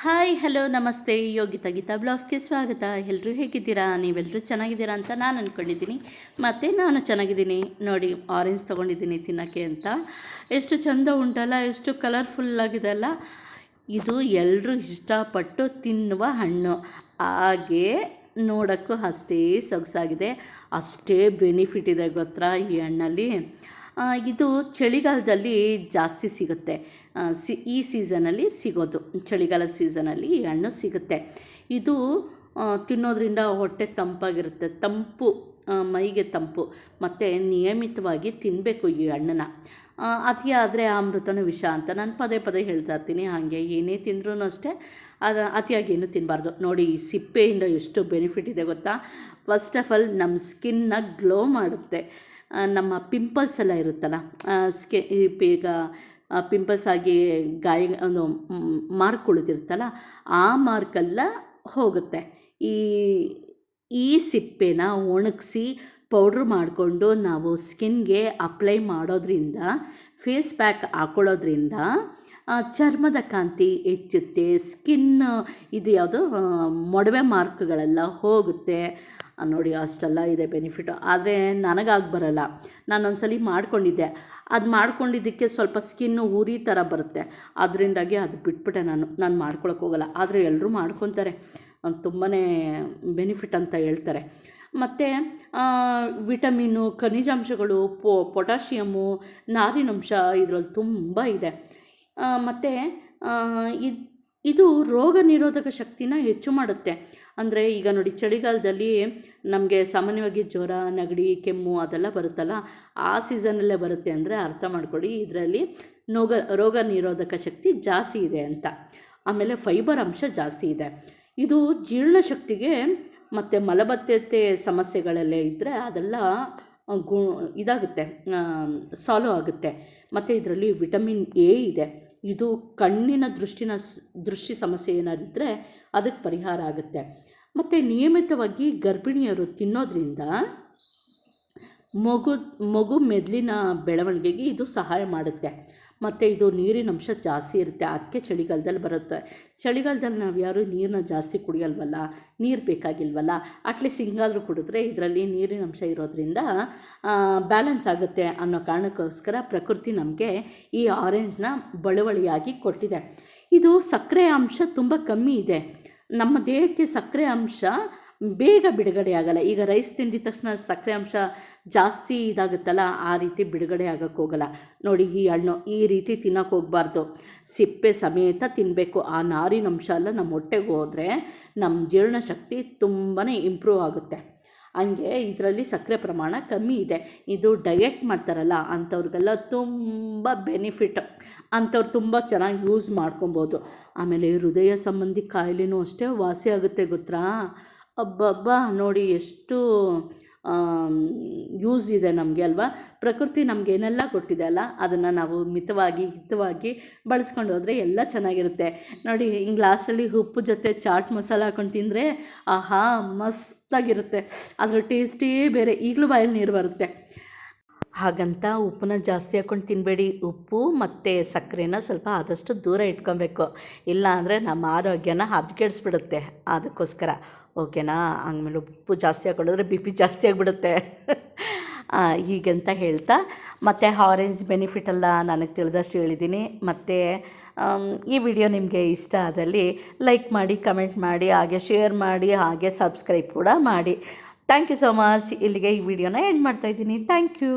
Hi hello ನಮಸ್ತೆ ಯೋಗಿತಾ ಗೀತಾ ಬ್ಲಾಗ್ಸ್ಗೆ ಸ್ವಾಗತ. ಎಲ್ಲರೂ ಹೇಗಿದ್ದೀರಾ? ನೀವೆಲ್ಲರೂ ಚೆನ್ನಾಗಿದ್ದೀರಾ ಅಂತ ನಾನು ಅಂದ್ಕೊಂಡಿದ್ದೀನಿ. ಮತ್ತು ನಾನು ಚೆನ್ನಾಗಿದ್ದೀನಿ. ನೋಡಿ, ಆರೆಂಜ್ ತೊಗೊಂಡಿದ್ದೀನಿ ತಿನ್ನೋಕ್ಕೆ ಅಂತ. ಎಷ್ಟು ಚೆಂದ ಉಂಟಲ್ಲ, ಎಷ್ಟು ಕಲರ್ಫುಲ್ಲಾಗಿದೆ ಅಲ್ಲ. ಇದು ಎಲ್ಲರೂ ಇಷ್ಟಪಟ್ಟು ತಿನ್ನುವ ಹಣ್ಣು, ಹಾಗೇ ನೋಡೋಕ್ಕೂ ಅಷ್ಟೇ ಸೊಗಸಾಗಿದೆ, ಅಷ್ಟೇ ಬೆನಿಫಿಟ್ ಇದೆ ಗೊತ್ತಾ ಈ ಹಣ್ಣಲ್ಲಿ. ಇದು ಚಳಿಗಾಲದಲ್ಲಿ ಜಾಸ್ತಿ ಸಿಗುತ್ತೆ. ಈ ಸೀಸನಲ್ಲಿ ಸಿಗೋದು, ಚಳಿಗಾಲದ ಸೀಸನಲ್ಲಿ ಈ ಹಣ್ಣು ಸಿಗುತ್ತೆ. ಇದು ತಿನ್ನೋದ್ರಿಂದ ಹೊಟ್ಟೆ ತಂಪಾಗಿರುತ್ತೆ, ತಂಪು, ಮೈಗೆ ತಂಪು. ಮತ್ತು ನಿಯಮಿತವಾಗಿ ತಿನ್ನಬೇಕು ಈ ಹಣ್ಣನ್ನು. ಅತಿಯಾದರೆ ಅಮೃತನೂ ವಿಷ ಅಂತ ನಾನು ಪದೇ ಪದೇ ಹೇಳ್ತಾ ಇರ್ತೀನಿ. ಹಾಗೆ ಏನೇ ತಿಂದ್ರೂ ಅಷ್ಟೇ ಅತಿಯಾಗಿ ಏನು ತಿನ್ನಬಾರ್ದು. ನೋಡಿ, ಈ ಸಿಪ್ಪೆಯಿಂದ ಎಷ್ಟು ಬೆನಿಫಿಟ್ ಇದೆ ಗೊತ್ತಾ. ಫಸ್ಟ್ ಆಫ್ ಆಲ್ ನಮ್ಮ ಸ್ಕಿನ್ನ ಗ್ಲೋ ಮಾಡುತ್ತೆ. ನಮ್ಮ ಪಿಂಪಲ್ಸ್ ಎಲ್ಲ ಇರುತ್ತಲ್ಲ, ಈಗ ಪಿಂಪಲ್ಸ್ ಆಗಿ ಗಾಯ ಒಂದು ಮಾರ್ಕ್ ಉಳಿದಿರುತ್ತಲ್ಲ, ಆ ಮಾರ್ಕೆಲ್ಲ ಹೋಗುತ್ತೆ. ಈ ಈ ಸಿಪ್ಪೆನ ಒಣಗಿಸಿ ಪೌಡ್ರ್ ಮಾಡಿಕೊಂಡು ನಾವು ಸ್ಕಿನ್ಗೆ ಅಪ್ಲೈ ಮಾಡೋದ್ರಿಂದ, ಫೇಸ್ ಪ್ಯಾಕ್ ಹಾಕೊಳ್ಳೋದ್ರಿಂದ ಚರ್ಮದ ಕಾಂತಿ ಹೆಚ್ಚುತ್ತೆ. ಸ್ಕಿನ್ ಇದು ಯಾವುದು ಮೊಡವೆ ಮಾರ್ಕ್ಗಳೆಲ್ಲ ಹೋಗುತ್ತೆ. ನೋಡಿ, ಅಷ್ಟೆಲ್ಲ ಇದೆ ಬೆನಿಫಿಟು. ಆದರೆ ನನಗಾಗಿ ಬರಲ್ಲ. ನಾನೊಂದ್ಸಲಿ ಮಾಡ್ಕೊಂಡಿದ್ದೆ. ಅದು ಮಾಡ್ಕೊಂಡಿದ್ದಕ್ಕೆ ಸ್ವಲ್ಪ ಸ್ಕಿನ್ನು ಉರಿ ಥರ ಬರುತ್ತೆ. ಅದರಿಂದಾಗಿ ಅದು ಬಿಟ್ಬಿಟ್ಟೆ. ನಾನು ಮಾಡ್ಕೊಳಕ್ಕೆ ಹೋಗಲ್ಲ. ಆದರೆ ಎಲ್ಲರೂ ಮಾಡ್ಕೊತಾರೆ, ತುಂಬಾ ಬೆನಿಫಿಟ್ ಅಂತ ಹೇಳ್ತಾರೆ. ಮತ್ತು ವಿಟಮಿನ್ನು, ಖನಿಜಾಂಶಗಳು, ಪೊಟ್ಯಾಷಿಯಮ್ಮು, ನಾರಿನಂಶ ಇದರಲ್ಲಿ ತುಂಬ ಇದೆ. ಮತ್ತು ಇದು ರೋಗ ನಿರೋಧಕ ಶಕ್ತಿನ ಹೆಚ್ಚು ಮಾಡುತ್ತೆ. ಅಂದರೆ ಈಗ ನೋಡಿ, ಚಳಿಗಾಲದಲ್ಲಿ ನಮಗೆ ಸಾಮಾನ್ಯವಾಗಿ ಜ್ವರ, ನೆಗಡಿ, ಕೆಮ್ಮು ಅದೆಲ್ಲ ಬರುತ್ತಲ್ಲ, ಆ ಸೀಸನಲ್ಲೇ ಬರುತ್ತೆ ಅಂದರೆ ಅರ್ಥ ಮಾಡ್ಕೊಳ್ಳಿ, ಇದರಲ್ಲಿ ರೋಗ ನಿರೋಧಕ ಶಕ್ತಿ ಜಾಸ್ತಿ ಇದೆ ಅಂತ. ಆಮೇಲೆ ಫೈಬರ್ ಅಂಶ ಜಾಸ್ತಿ ಇದೆ. ಇದು ಜೀರ್ಣಶಕ್ತಿಗೆ ಮತ್ತು ಮಲಬದ್ಧತೆ ಸಮಸ್ಯೆಗಳೆಲ್ಲ ಇದ್ದರೆ ಅದೆಲ್ಲ ಇದಾಗುತ್ತೆ, ಸಾಲ್ವ್ ಆಗುತ್ತೆ. ಮತ್ತು ಇದರಲ್ಲಿ ವಿಟಮಿನ್ ಎ ಇದೆ. ಇದು ಕಣ್ಣಿನ ದೃಷ್ಟಿ ಸಮಸ್ಯೆ ಏನಾದಿದ್ದರೆ ಅದಕ್ಕೆ ಪರಿಹಾರ ಆಗುತ್ತೆ. ಮತ್ತು ನಿಯಮಿತವಾಗಿ ಗರ್ಭಿಣಿಯರು ತಿನ್ನೋದ್ರಿಂದ ಮಗು ಮೆದುಳಿನ ಬೆಳವಣಿಗೆಗೆ ಇದು ಸಹಾಯ ಮಾಡುತ್ತೆ. ಮತ್ತು ಇದು ನೀರಿನಂಶ ಜಾಸ್ತಿ ಇರುತ್ತೆ, ಅದಕ್ಕೆ ಚಳಿಗಾಲದಲ್ಲಿ ಬರುತ್ತೆ. ಚಳಿಗಾಲದಲ್ಲಿ ನಾವು ಯಾರು ನೀರನ್ನ ಜಾಸ್ತಿ ಕುಡಿಯಲ್ವಲ್ಲ, ನೀರು ಬೇಕಾಗಿಲ್ವಲ್ಲ, ಅಟ್ಲೀಸ್ಟ್ ಹಿಂಗಾದರೂ ಕುಡಿದ್ರೆ ಇದರಲ್ಲಿ ನೀರಿನಂಶ ಇರೋದ್ರಿಂದ ಬ್ಯಾಲೆನ್ಸ್ ಆಗುತ್ತೆ ಅನ್ನೋ ಕಾರಣಕ್ಕೋಸ್ಕರ ಪ್ರಕೃತಿ ನಮಗೆ ಈ ಆರೆಂಜ್ನ ಬಳುವಳಿಯಾಗಿ ಕೊಟ್ಟಿದೆ. ಇದು ಸಕ್ಕರೆ ಅಂಶ ತುಂಬ ಕಮ್ಮಿ ಇದೆ. ನಮ್ಮ ದೇಹಕ್ಕೆ ಸಕ್ಕರೆ ಅಂಶ ಬೇಗ ಬಿಡುಗಡೆ ಆಗಲ್ಲ. ಈಗ ರೈಸ್ ತಿಂದಿದ ತಕ್ಷಣ ಸಕ್ಕರೆ ಅಂಶ ಜಾಸ್ತಿ ಇದಾಗುತ್ತಲ್ಲ, ಆ ರೀತಿ ಬಿಡುಗಡೆ ಆಗೋಕ್ಕೆ ಹೋಗಲ್ಲ. ನೋಡಿ, ಈ ಹಣ್ಣು ಈ ರೀತಿ ತಿನ್ನೋಕೆ ಹೋಗಬಾರ್ದು, ಸಿಪ್ಪೆ ಸಮೇತ ತಿನ್ನಬೇಕು. ಆ ನಾರಿನಂಶ ಎಲ್ಲ ನಮ್ಮ ಹೊಟ್ಟೆಗೆ ಹೋದರೆ ನಮ್ಮ ಜೀರ್ಣಶಕ್ತಿ ತುಂಬಾ ಇಂಪ್ರೂವ್ ಆಗುತ್ತೆ. ಹಂಗೆ ಇದರಲ್ಲಿ ಸಕ್ಕರೆ ಪ್ರಮಾಣ ಕಮ್ಮಿ ಇದೆ. ಇದು ಡಯೆಟ್ ಮಾಡ್ತಾರಲ್ಲ ಅಂಥವ್ರಿಗೆಲ್ಲ ತುಂಬ ಬೆನಿಫಿಟ್. ಅಂಥವ್ರು ತುಂಬ ಚೆನ್ನಾಗಿ ಯೂಸ್ ಮಾಡ್ಕೊಬೋದು. ಆಮೇಲೆ ಹೃದಯ ಸಂಬಂಧಿ ಕಾಯಿಲೆನೂ ಅಷ್ಟೇ ವಾಸಿ ಆಗುತ್ತೆ ಗೊತ್ತಾ. ಅಬ್ಬಬ್ಬಾ, ನೋಡಿ ಎಷ್ಟು ಯೂಸ್ ಇದೆ ನಮಗೆ ಅಲ್ವಾ. ಪ್ರಕೃತಿ ನಮ್ಗೆ ಏನೆಲ್ಲ ಕೊಟ್ಟಿದೆ ಅಲ್ಲ, ಅದನ್ನು ನಾವು ಮಿತವಾಗಿ ಹಿತವಾಗಿ ಬಳಸ್ಕೊಂಡು ಹೋದರೆ ಎಲ್ಲ ಚೆನ್ನಾಗಿರುತ್ತೆ. ನೋಡಿ, ಗ್ಲಾಸಲ್ಲಿ ಉಪ್ಪು ಜೊತೆ ಚಾಟ್ ಮಸಾಲ ಹಾಕೊಂಡು ತಿಂದರೆ ಆಹಾ ಮಸ್ತಾಗಿರುತ್ತೆ. ಅದರ ಟೇಸ್ಟೇ ಬೇರೆ. ಈಗಲೂ ಬಾಯಲ್ಲಿ ನೀರು ಬರುತ್ತೆ. ಹಾಗಂತ ಉಪ್ಪನ್ನ ಜಾಸ್ತಿ ಹಾಕ್ಕೊಂಡು ತಿನ್ನಬೇಡಿ. ಉಪ್ಪು ಮತ್ತು ಸಕ್ಕರೆನ ಸ್ವಲ್ಪ ಆದಷ್ಟು ದೂರ ಇಟ್ಕೊಬೇಕು, ಇಲ್ಲ ಅಂದರೆ ನಮ್ಮ ಆರೋಗ್ಯನ ಹದಗೆಡಿಸ್ಬಿಡುತ್ತೆ. ಅದಕ್ಕೋಸ್ಕರ ಓಕೆನಾ. ಆಮೇಲೆ ಉಪ್ಪು ಜಾಸ್ತಿ ಹಾಕ್ಕೊಂಡ್ರೆ ಬಿ ಪಿ ಜಾಸ್ತಿ ಆಗಿಬಿಡುತ್ತೆ. ಹೀಗಂತ ಹೇಳ್ತಾ, ಮತ್ತು ಆರೆಂಜ್ ಬೆನಿಫಿಟೆಲ್ಲ ನನಗೆ ತಿಳಿದಷ್ಟು ಹೇಳಿದ್ದೀನಿ. ಮತ್ತು ಈ ವಿಡಿಯೋ ನಿಮಗೆ ಇಷ್ಟ ಆದಲ್ಲಿ ಲೈಕ್ ಮಾಡಿ, ಕಮೆಂಟ್ ಮಾಡಿ, ಹಾಗೆ ಶೇರ್ ಮಾಡಿ, ಹಾಗೆ ಸಬ್ಸ್ಕ್ರೈಬ್ ಕೂಡ ಮಾಡಿ. Thank you so much. ಇಲ್ಲಿಗೆ ಈ ವಿಡಿಯೋನ ಎಂಡ್ ಮಾಡ್ತಾಯಿದ್ದೀನಿ. Thank you.